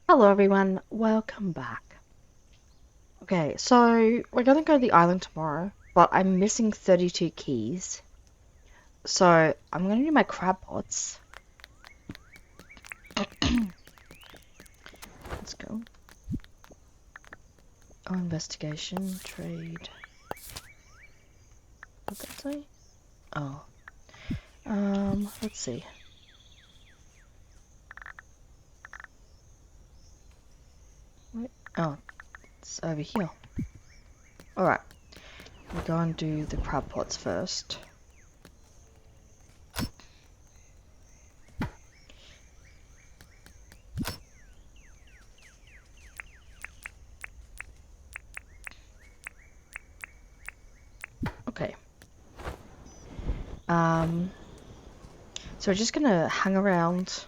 Hello everyone, welcome back. Okay, so we're gonna go to the island tomorrow, but I'm missing 32 keys. So I'm gonna do my crab pots. Let's go. Oh, investigation, trade. What'd that say? Oh. Let's see. Wait. Oh, it's over here. Alright. We're going to do the crab pots first. Okay. So we're just gonna hang around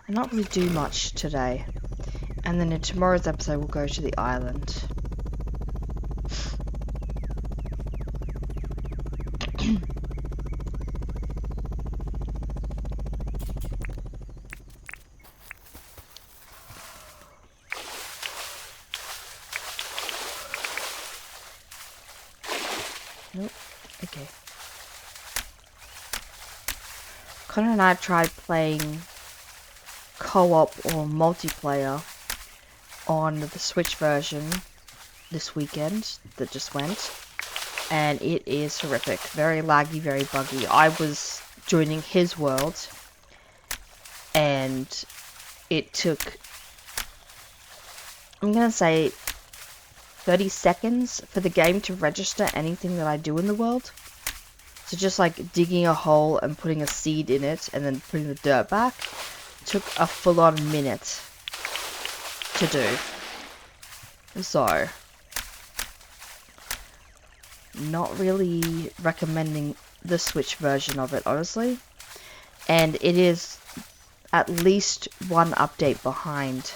and not really do much today. And then in tomorrow's episode, we'll go to the island. Nope. Okay. Connor and I have tried playing co-op or multiplayer on the Switch version this weekend that just went, and it is horrific. Very laggy, very buggy. I was joining his world, and it took, I'm gonna say, 30 seconds for the game to register anything that I do in the world. So just like digging a hole and putting a seed in it and then putting the dirt back took a full-on minute to do. So, not really recommending the Switch version of it, honestly. And it is at least one update behind.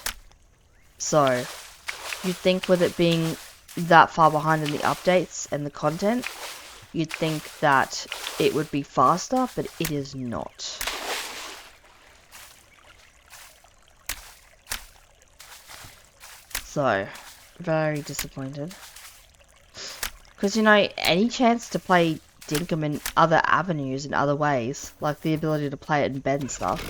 So, you'd think with it being that far behind in the updates and the content, you'd think that it would be faster, but it is not. So, very disappointed. Because, you know, any chance to play Dinkum in other avenues, in other ways, like the ability to play it in bed and stuff.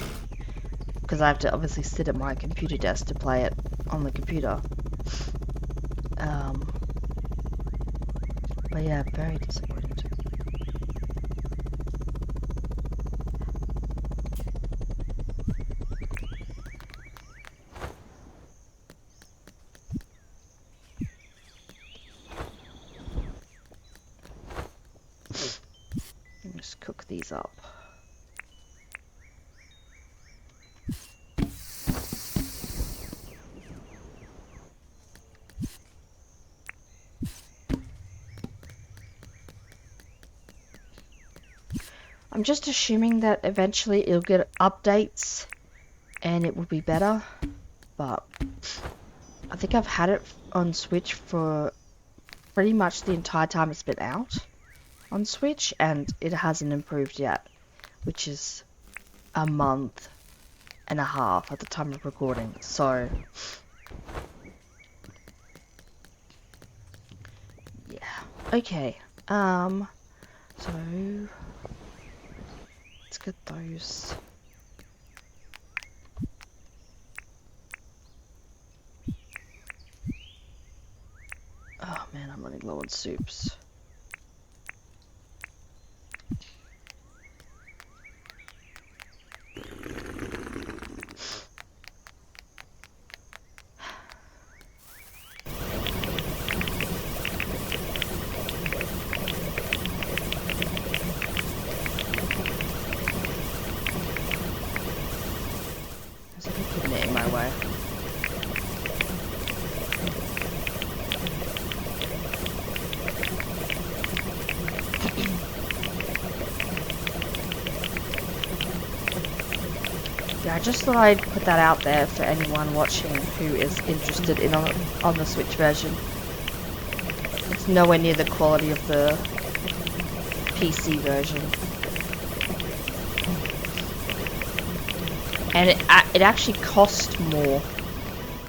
Because I have to obviously sit at my computer desk to play it on the computer. But yeah, very disappointed. Just cook these up. I'm just assuming that eventually it'll get updates and it will be better, but I think I've had it on Switch for pretty much the entire time it's been out on Switch, and it hasn't improved yet, which is a month and a half at the time of recording. So yeah, okay. So let's get those. Oh man, I'm running low on soups. There's a big kidney in my way. Yeah, I just thought I'd put that out there for anyone watching who is interested in on the Switch version. It's nowhere near the quality of the PC version. And it actually cost more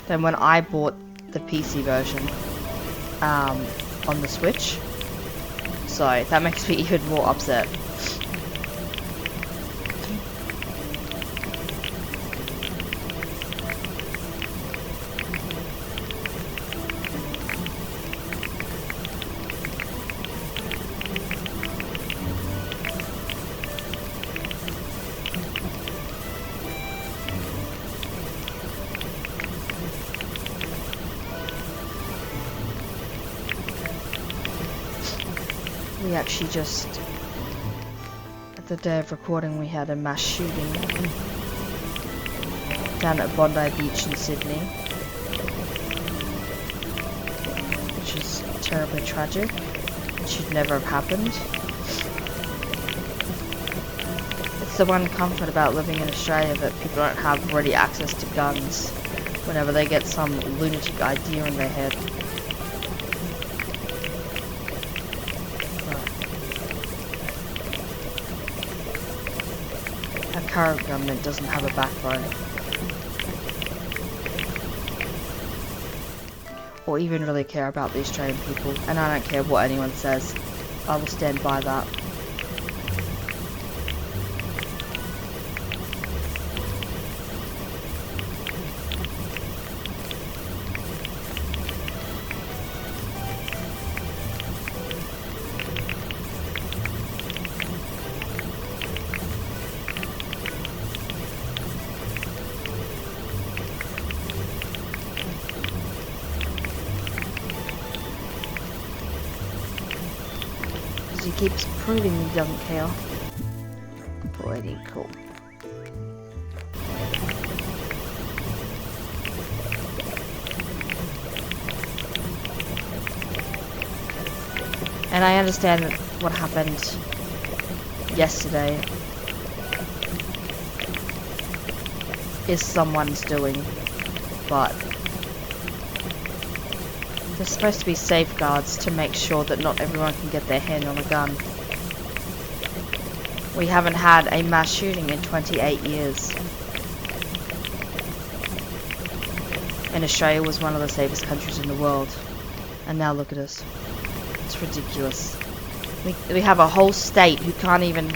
than when I bought the PC version on the Switch. So that makes me even more upset. We actually just, at the day of recording, we had a mass shooting down at Bondi Beach in Sydney, which is terribly tragic. It should never have happened. It's the one comfort about living in Australia, that people don't have ready access to guns whenever they get some lunatic idea in their head. Our current government doesn't have a backbone. Or even really care about the Australian people. And I don't care what anyone says. I will stand by that. He keeps proving he doesn't care. Pretty cool. And I understand that what happened yesterday is someone's doing, but there's supposed to be safeguards to make sure that not everyone can get their hand on a gun. We haven't had a mass shooting in 28 years. And Australia was one of the safest countries in the world. And now look at us. It's ridiculous. We have a whole state who can't even,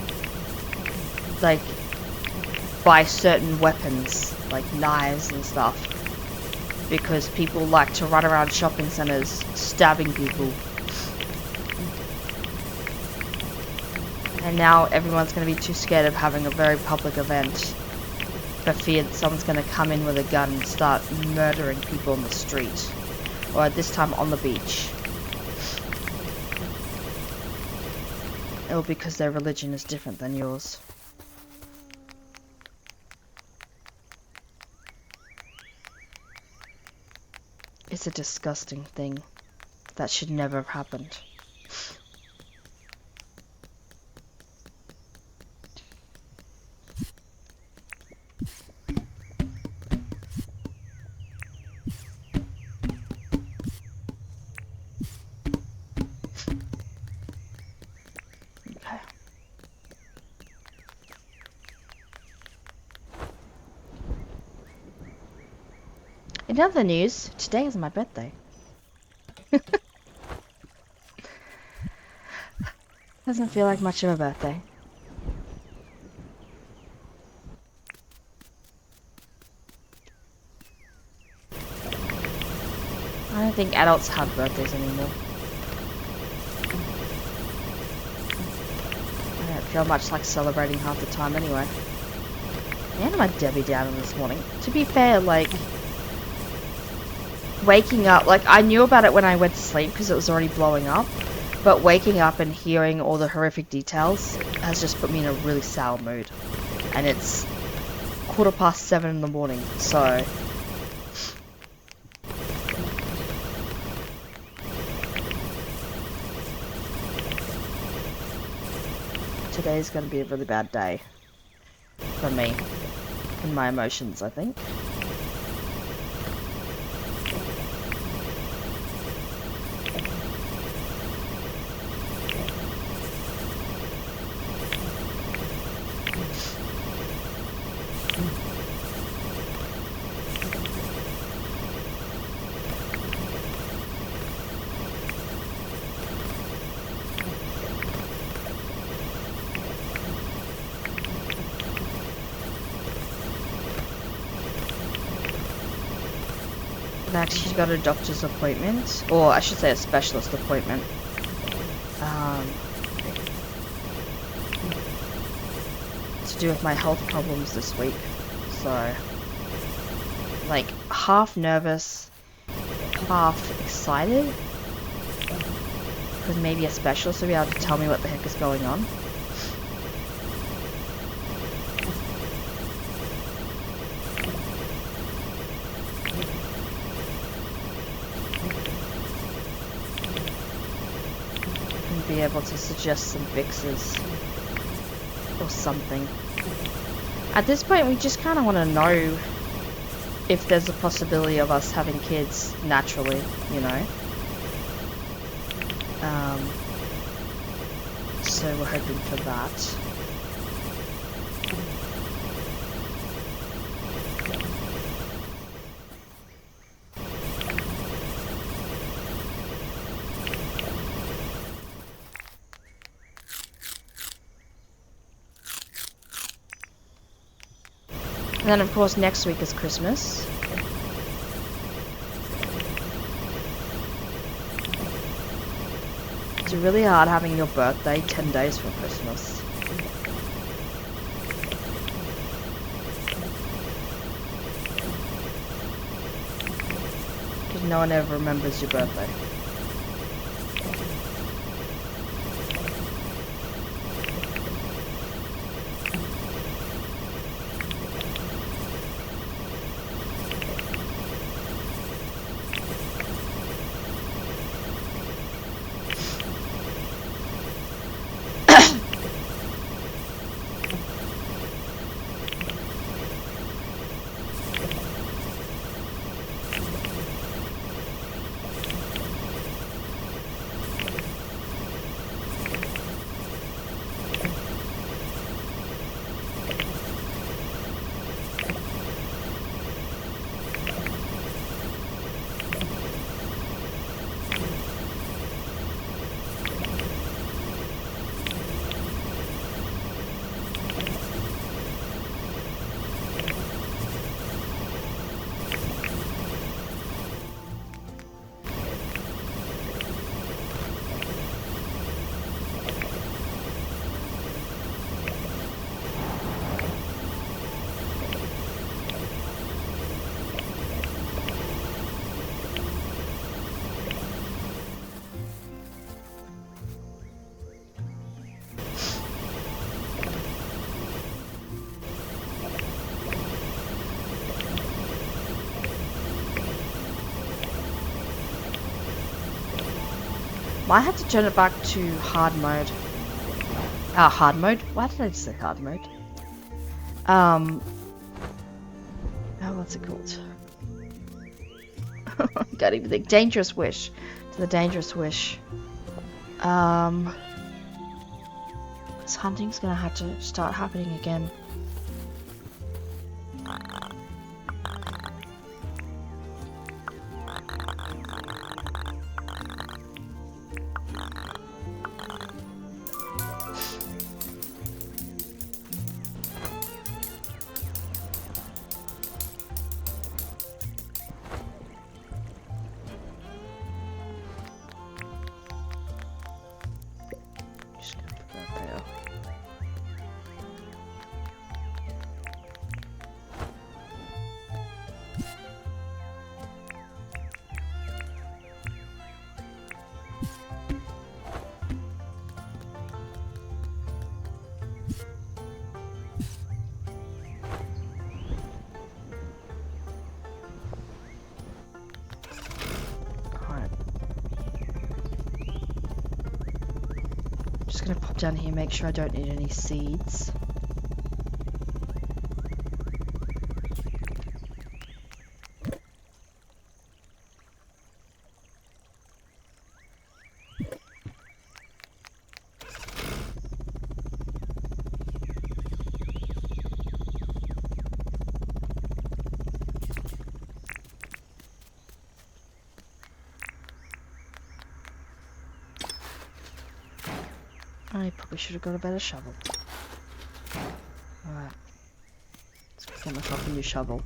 like, buy certain weapons, like knives and stuff, because people like to run around shopping centers stabbing people. And now everyone's going to be too scared of having a very public event for fear that someone's going to come in with a gun and start murdering people on the street. Or at this time on the beach. Or because their religion is different than yours. It's a disgusting thing. That should never have happened. Okay. In other news, today is my birthday. Doesn't feel like much of a birthday. I don't think adults have birthdays anymore. I don't feel much like celebrating half the time anyway. Man, am I Debbie Downer this morning. To be fair, like, waking up, like, I knew about it when I went to sleep because it was already blowing up. But waking up and hearing all the horrific details has just put me in a really sour mood. And it's 7:15 in the morning, so... Today's gonna be a really bad day. For me. In my emotions, I think. Next, she's got a doctor's appointment, or I should say a specialist appointment. To do with my health problems this week. So, like, half nervous, half excited. Because maybe a specialist will be able to tell me what the heck is going on. And be able to suggest some fixes. Or something. At this point, we just kind of want to know if there's a possibility of us having kids naturally, you know? So we're hoping for that. And then, of course, next week is Christmas. It's really hard having your birthday 10 days from Christmas. Because no one ever remembers your birthday. Might have to turn it back to hard mode. Hard mode? Why did I just say hard mode? Oh, what's it called? Can't even think. Dangerous Wish. To the Dangerous Wish. This hunting's gonna have to start happening again. Just gonna pop down here, make sure I don't need any seeds. I probably should have got a better shovel. Alright. Let's get myself a new shovel.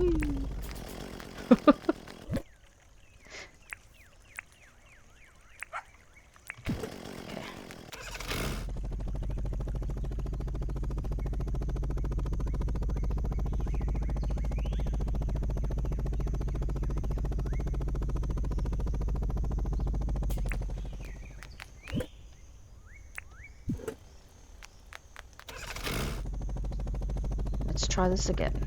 Whee. Let's try this again.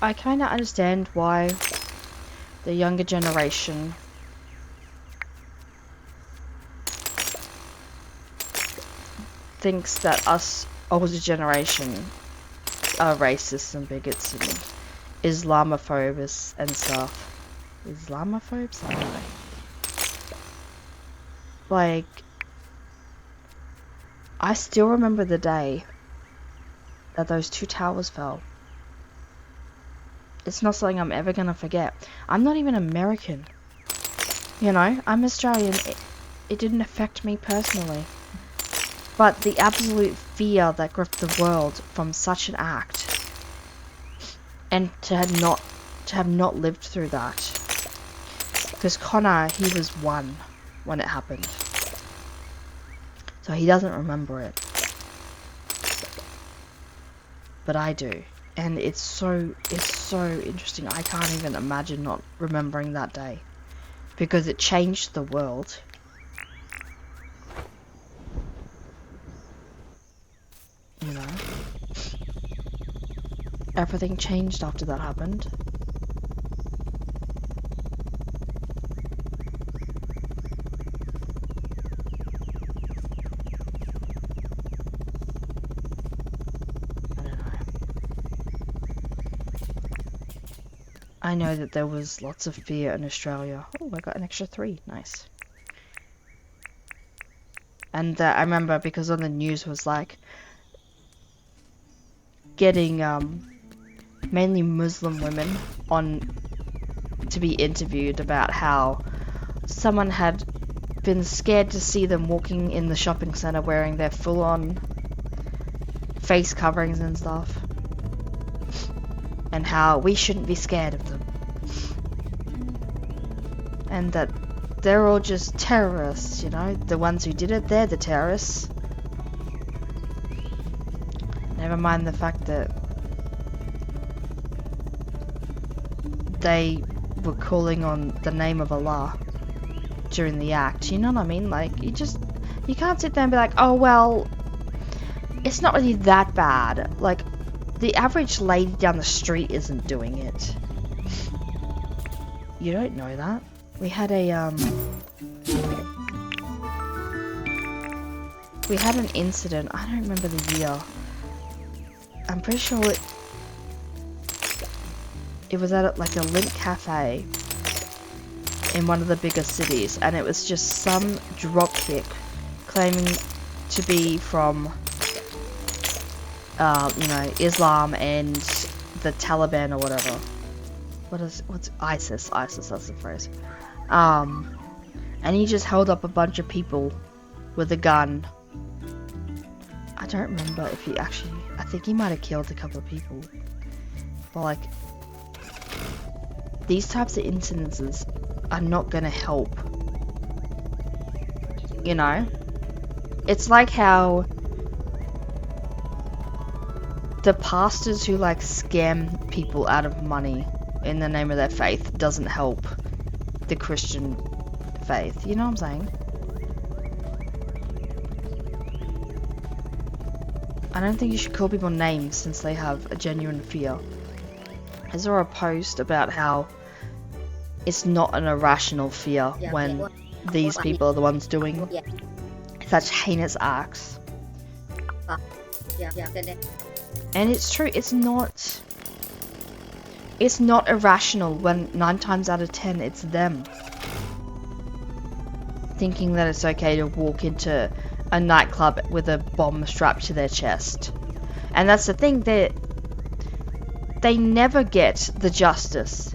I kind of understand why the younger generation thinks that us older generation are racist and bigots and Islamophobes and stuff. Islamophobes? I don't know. Like, I still remember the day that those two towers fell. It's not something I'm ever gonna forget. I'm not even American. You know, I'm Australian. It didn't affect me personally. But the absolute fear that gripped the world from such an act, and to have not lived through that. Because Connor, he was 1 when it happened. So he doesn't remember it. But I do. And it's so interesting. I can't even imagine not remembering that day. Because it changed the world. You know? Everything changed after that happened. I know that there was lots of fear in Australia. Oh, I got an extra 3. Nice. And I remember because on the news was like getting mainly Muslim women on to be interviewed about how someone had been scared to see them walking in the shopping center wearing their full-on face coverings and stuff. And how we shouldn't be scared of them. And that they're all just terrorists, you know? The ones who did it, they're the terrorists. Never mind the fact that they were calling on the name of Allah during the act, you know what I mean? Like, you can't sit there and be like, oh well, it's not really that bad. Like, the average lady down the street isn't doing it. You don't know that. We had an incident. I don't remember the year. I'm pretty sure it was at like a Link cafe. in one of the biggest cities, and it was just some dropkick claiming to be from, you know, Islam and the Taliban or whatever. What's ISIS? ISIS, that's the phrase. And he just held up a bunch of people with a gun. I don't remember if he actually, I think he might have killed a couple of people. But like, these types of incidences are not gonna help. You know? It's like how the pastors who like scam people out of money in the name of their faith doesn't help the Christian faith. You know what I'm saying? I don't think you should call people names since they have a genuine fear. I saw a post about how it's not an irrational fear when these people are the ones doing such heinous acts. And it's true, it's not irrational when 9 times out of 10 it's them thinking that it's okay to walk into a nightclub with a bomb strapped to their chest. And that's the thing, they never get the justice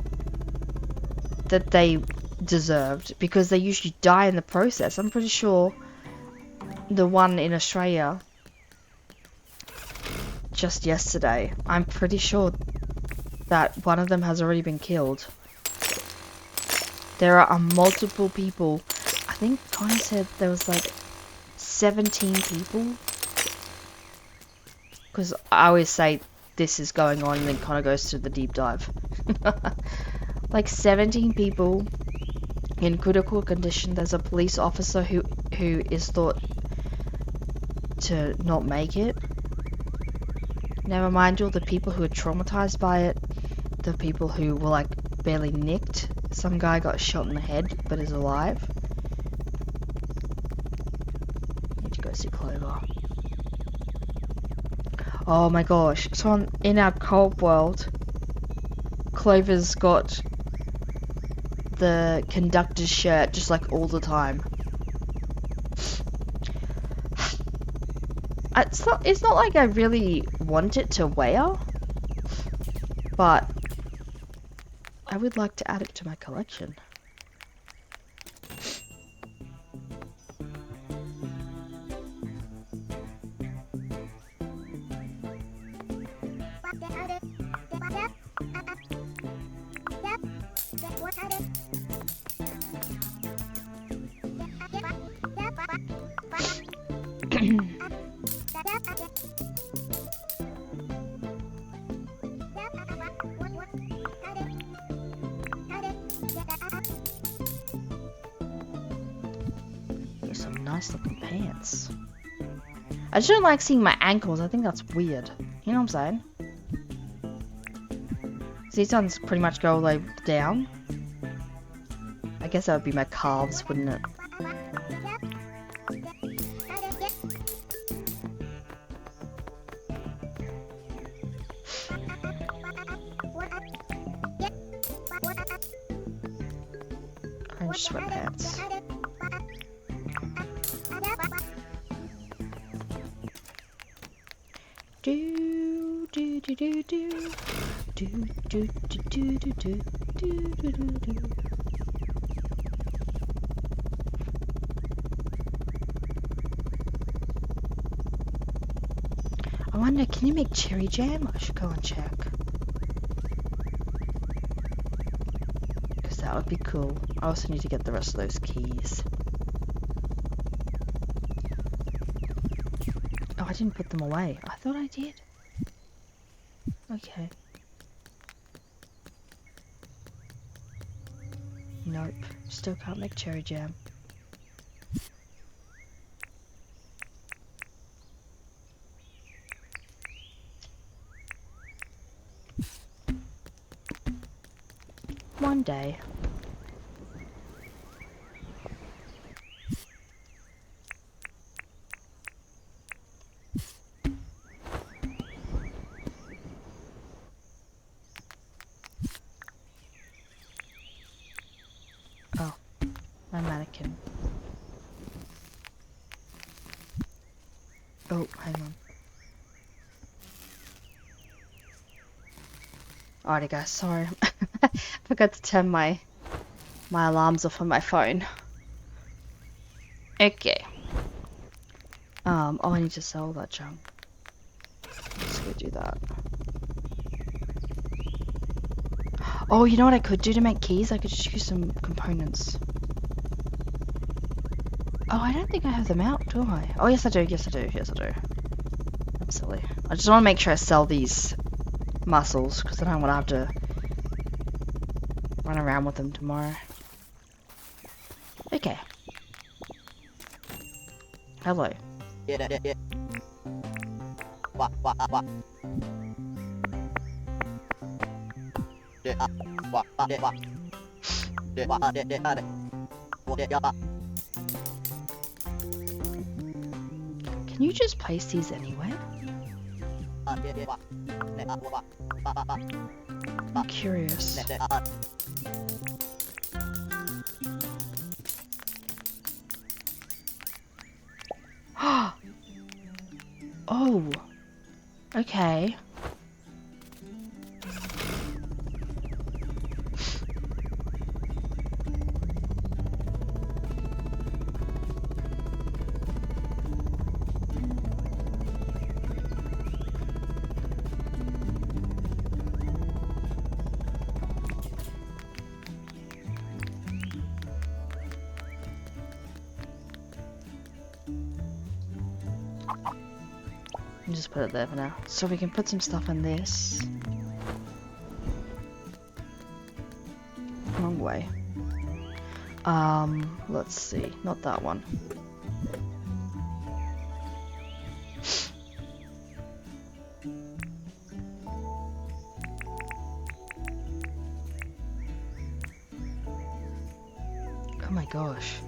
that they deserved because they usually die in the process. I'm pretty sure the one in Australia just yesterday, I'm pretty sure that one of them has already been killed. There are multiple people. I think Connie said there was like 17 people. Because I always say this is going on and then Connor goes to the deep dive. Like 17 people in critical condition. There's a police officer who is thought to not make it. Never mind all the people who are traumatized by it. The people who were like barely nicked. Some guy got shot in the head but is alive. Need to go see Clover. Oh my gosh. So in our co-op world, Clover's got the conductor's shirt just like all the time. It's not like I really want it to wear, but I would like to add it to my collection. Here's some nice looking pants. I just don't like seeing my ankles. I think that's weird. You know what I'm saying? So these ones pretty much go all the way down. I guess that would be my calves, wouldn't it? Orange sweatpants. Do do do do do do do do do do do do do. I wonder, can you make cherry jam? I should go and check. Because that would be cool. I also need to get the rest of those keys. Oh, I didn't put them away. I thought I did. Okay. Nope. Still can't make cherry jam. One day. Oh. My mannequin. Oh, hang on. Alrighty guys, sorry. Forgot to turn my alarms off on my phone. Okay. Oh, I need to sell that junk. Let's go do that. Oh, you know what I could do to make keys? I could just use some components. Oh, I don't think I have them out, do I? Oh, yes I do, yes I do, yes I do. I'm silly. I just want to make sure I sell these mussels, because I don't want to have to run around with them tomorrow. Okay. Hello. Can you just place these anywhere? I'm curious. Oh, okay. I'll just put it there for now. So we can put some stuff in this. Wrong way. Let's see. Not that one. Oh my gosh.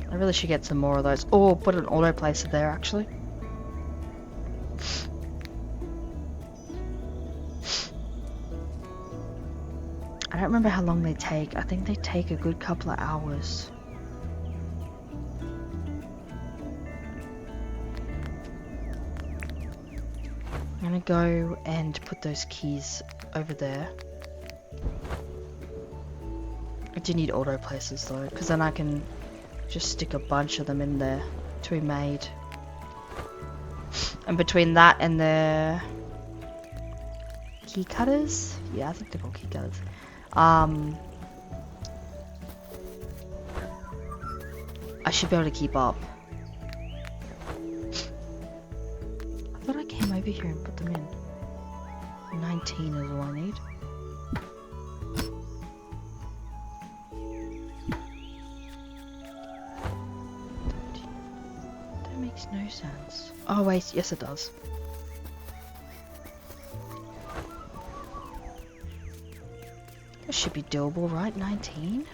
I really should get some more of those. Oh, put an auto placer there actually. I don't remember how long they take. I think they take a good couple of hours. I'm gonna go and put those keys over there. I do need auto placers though, because then I can just stick a bunch of them in there to be made. And between that and the key cutters, yeah, I think they're called key cutters. I should be able to keep up. I thought I came over here and put them in. 19 is all I need. That makes no sense. Oh wait, yes it does. That should be doable, right? 19?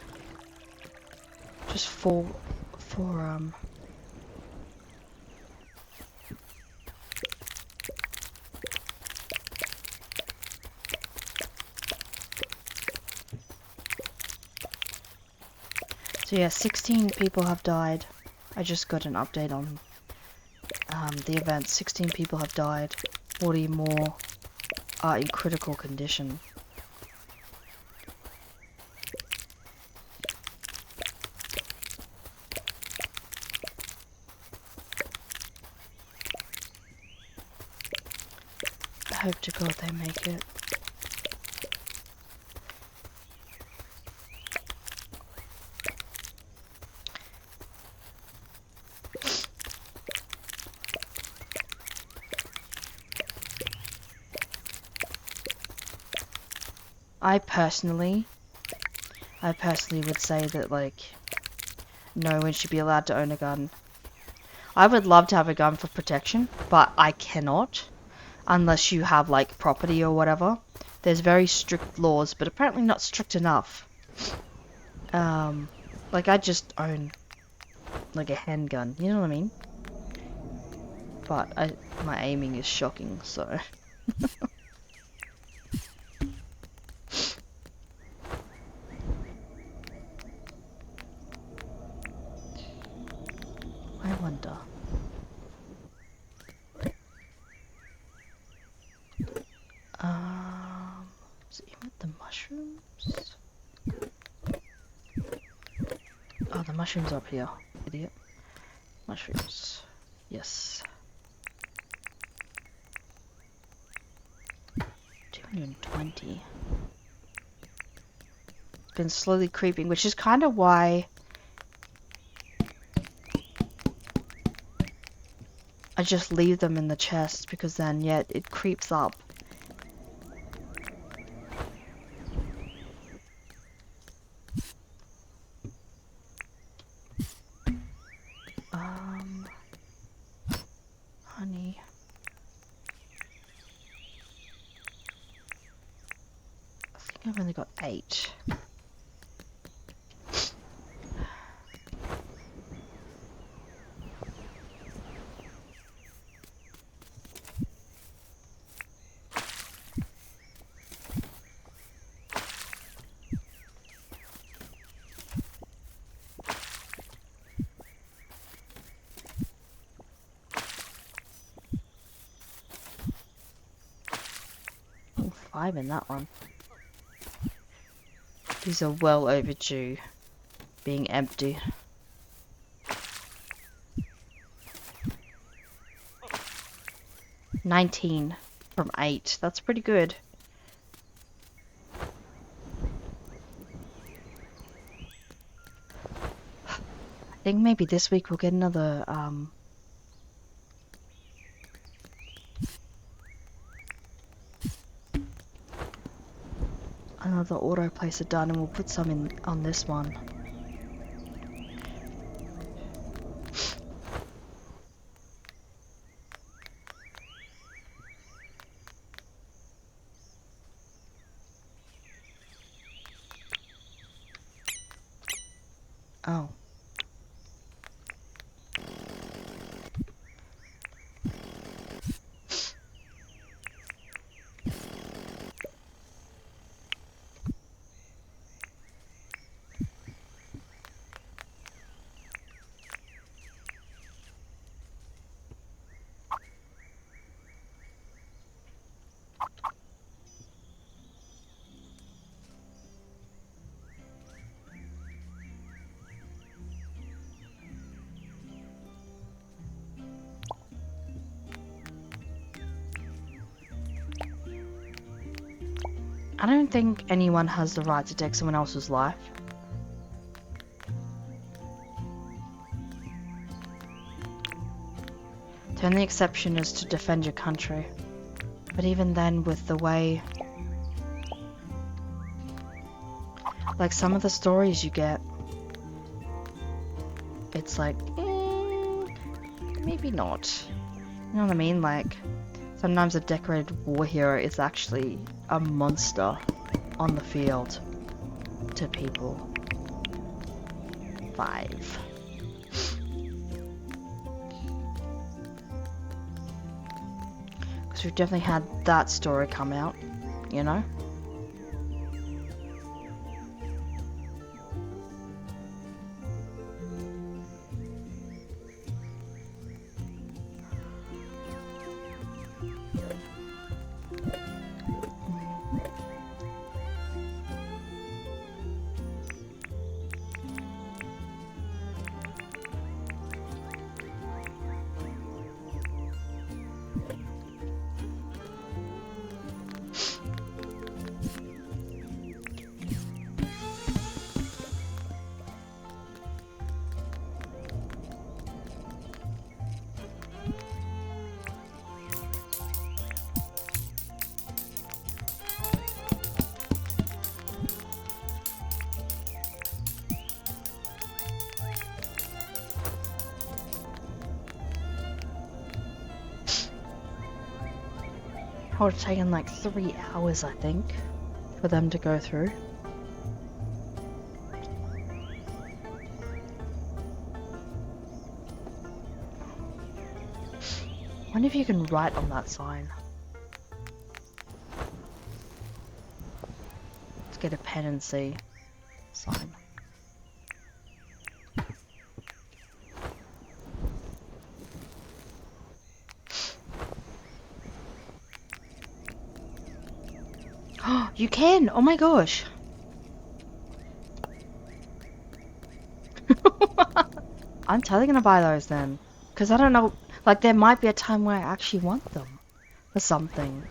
Just four, So yeah, 16 people have died. I just got an update on the event. 16 people have died. 40 more are in critical condition. I hope to God they make it. I personally would say that, like, no one should be allowed to own a gun. I would love to have a gun for protection, but I cannot unless you have, like, property or whatever. There's very strict laws, but apparently not strict enough. Like, I just own, like, a handgun, you know what I mean? but my aiming is shocking, so. I wonder. Is it with the mushrooms? Oh, the mushrooms up here, idiot. Mushrooms. Yes. 220. It's been slowly creeping, which is kind of why I just leave them in the chest, because then, yeah, it creeps up. Honey. I think I've only got 8. Oh, 5 in that one. These are well overdue being empty. $19 from 8. That's pretty good. I think maybe this week we'll get another auto placer done, and we'll put some in on this one. Oh. I don't think anyone has the right to take someone else's life. The only exception is to defend your country. But even then, with the way... like, some of the stories you get, it's like, maybe not. You know what I mean? Like, sometimes a decorated war hero is actually a monster on the field to people. 5. Because we've definitely had that story come out, you know? It would have taken like 3 hours, I think, for them to go through. I wonder if you can write on that sign. Let's get a pen and see. Sign. Oh, you can! Oh my gosh! I'm totally gonna buy those then. Because I don't know, like there might be a time where I actually want them. For something.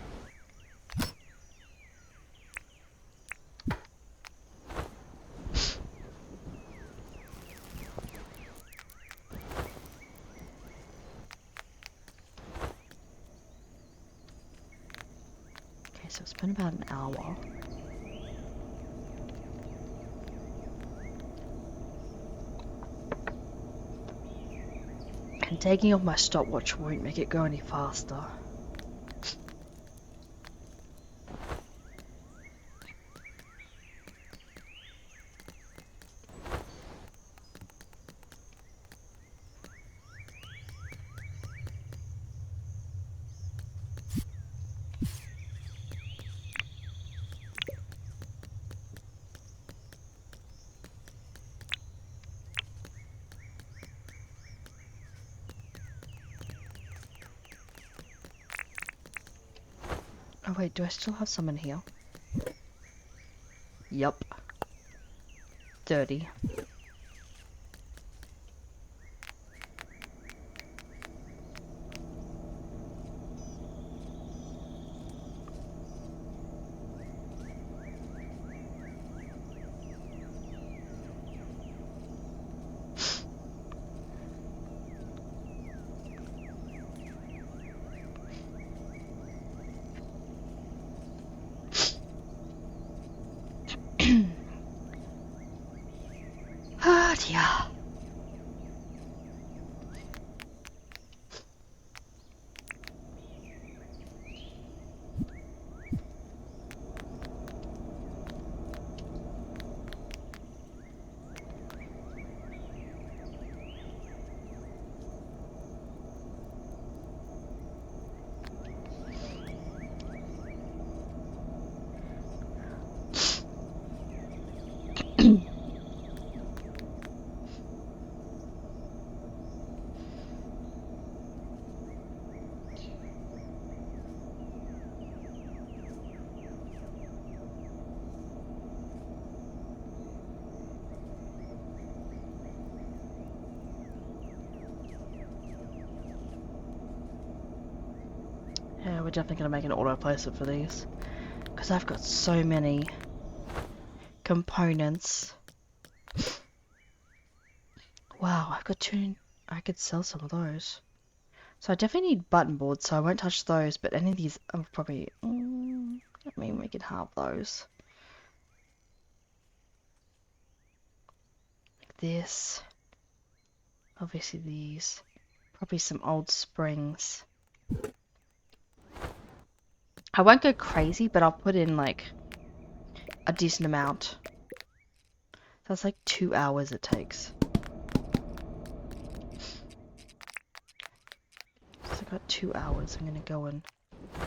Okay, so it's been about an hour. And taking off my stopwatch won't make it go any faster. Oh wait, do I still have some in here? Yup. Dirty. Ah dear. Yeah, we're definitely gonna make an auto placer for these. Because I've got so many components. Wow, I've got two. I could sell some of those. So I definitely need button boards, so I won't touch those, but any of these I'll probably... let me make it half those. Like this. Obviously these. Probably some old springs. I won't go crazy, but I'll put in like a decent amount. That's like 2 hours it takes. So I got 2 hours. I'm gonna go and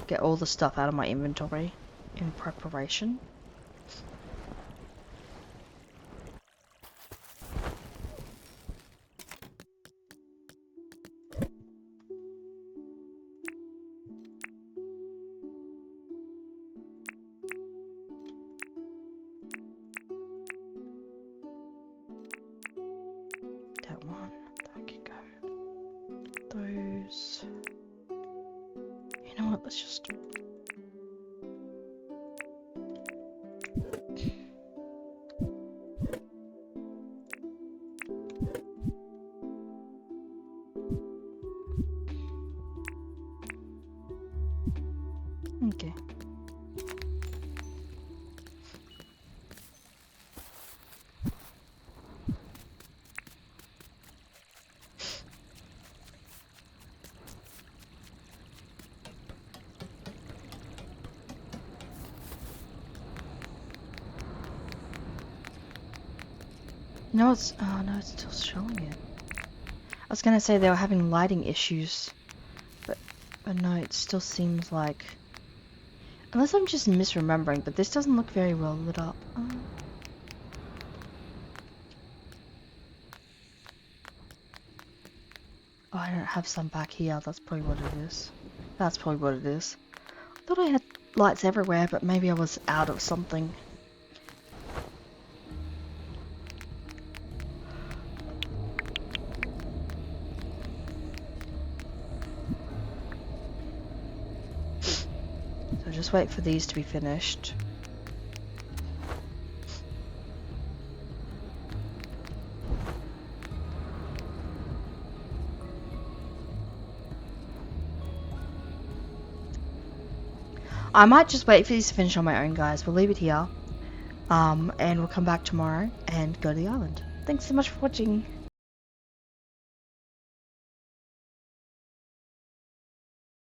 get all the stuff out of my inventory in preparation. That one, that could go. Those. You know what? Let's just. Okay. No, it's. Oh no, it's still showing it. I was gonna say they were having lighting issues, but But no, it still seems like... Unless I'm just misremembering, but this doesn't look very well lit up. Oh, I don't have some back here. That's probably what it is. That's probably what it is. I thought I had lights everywhere, but maybe I was out of something. So just wait for these to be finished. I might just wait for these to finish on my own, guys. We'll leave it here. And we'll come back tomorrow and go to the island. Thanks so much for watching.